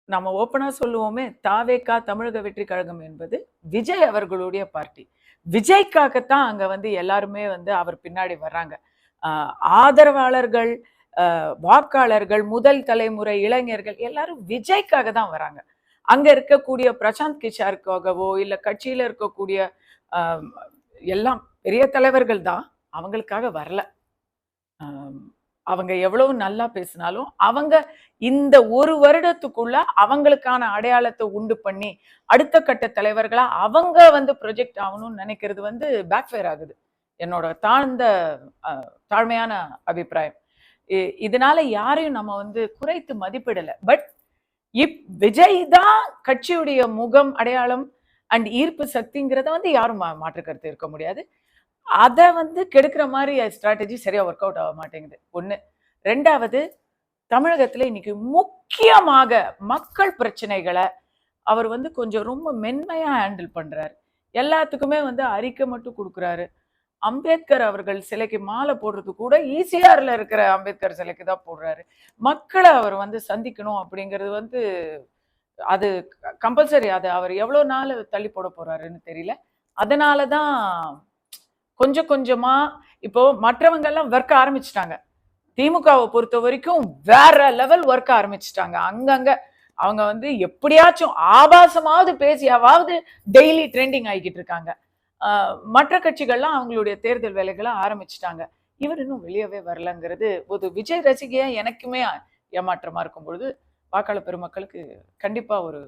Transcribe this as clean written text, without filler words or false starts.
நம்ம ஓப்பனா சொல்லுவோமே, தாவேகா தமிழக வெற்றி கழகம் என்பது விஜய் அவர்களுடைய பார்ட்டி. விஜய்க்காகத்தான் அங்க வந்து எல்லாருமே வந்து அவர் பின்னாடி வர்றாங்க. ஆதரவாளர்கள், வாக்காளர்கள், முதல் தலைமுறை இளைஞர்கள் எல்லாரும் விஜய்க்காக தான் வராங்க. அங்க இருக்கக்கூடிய பிரசாந்த் கிஷோருக்காகவோ இல்ல கட்சியில இருக்கக்கூடிய ஆஹ், எல்லாம் பெரிய தலைவர்கள் தான் அவங்களுக்காக வரல. அவங்க எவ்வளவு நல்லா பேசினாலும் அவங்க இந்த ஒரு வருடத்துக்குள்ள அவங்களுக்கான அடையாளத்தை உண்டு பண்ணி அடுத்த கட்ட தலைவர்களா அவங்க வந்து ப்ரொஜெக்ட் ஆகணும்னு நினைக்கிறது வந்து பேக்ஃபயர் ஆகுது. என்னோட தாழ்மையான அபிப்பிராயம். இதனால யாரையும் நம்ம வந்து குறைத்து மதிப்பிடல. பட் விஜய் தான் கட்சியுடைய முகம், அடையாளம் அண்ட் ஈர்ப்பு சக்திங்கிறத வந்து யாரும் மாற்று கருத்து இருக்க முடியாது. அதை வந்து கெடுக்கிற மாதிரி ஸ்ட்ராட்டஜி சரியா ஒர்க் அவுட் ஆக மாட்டேங்குது. ஒண்ணு. ரெண்டாவது, தமிழகத்துல இன்னைக்கு முக்கியமாக மக்கள் பிரச்சனைகளை அவர் வந்து கொஞ்சம் ரொம்ப மென்மையா ஹேண்டில் பண்றாரு. எல்லாத்துக்குமே வந்து அறிக்கை மட்டும் கொடுக்குறாரு. அம்பேத்கர் அவர்கள் சிலைக்கு மாலை போடுறது கூட ஈசிஆர்ல இருக்கிற அம்பேத்கர் சிலைக்கு தான் போடுறாரு. மக்களை அவர் வந்து சந்திக்கணும் அப்படிங்கிறது வந்து அது கம்பல்சரி. அது அவர் எவ்வளவு நாள் தள்ளி போட போறாருன்னு தெரியல. அதனாலதான் கொஞ்சம் கொஞ்சமா இப்போ மற்றவங்க எல்லாம் ஒர்க் ஆரம்பிச்சிட்டாங்க. திமுகவை பொறுத்த வரைக்கும் வேற லெவல் ஒர்க் ஆரம்பிச்சிட்டாங்க. அங்கங்க அவங்க வந்து எப்படியாச்சும் ஆபாசமாவது பேசியாவது டெய்லி ட்ரெண்டிங் ஆகிக்கிட்டு இருக்காங்க. மற்ற கட்சிகள்லாம் அவங்களுடைய தேர்தல் வேலைகளை ஆரம்பிச்சிட்டாங்க. இவர் இன்னும் வெளியவே வரலங்கிறது ஒரு விஜய் ரசிகையா எனக்குமே ஏமாற்றமா இருக்கும் பொழுது வாக்காளர் பெருமக்களுக்கு கண்டிப்பா ஒரு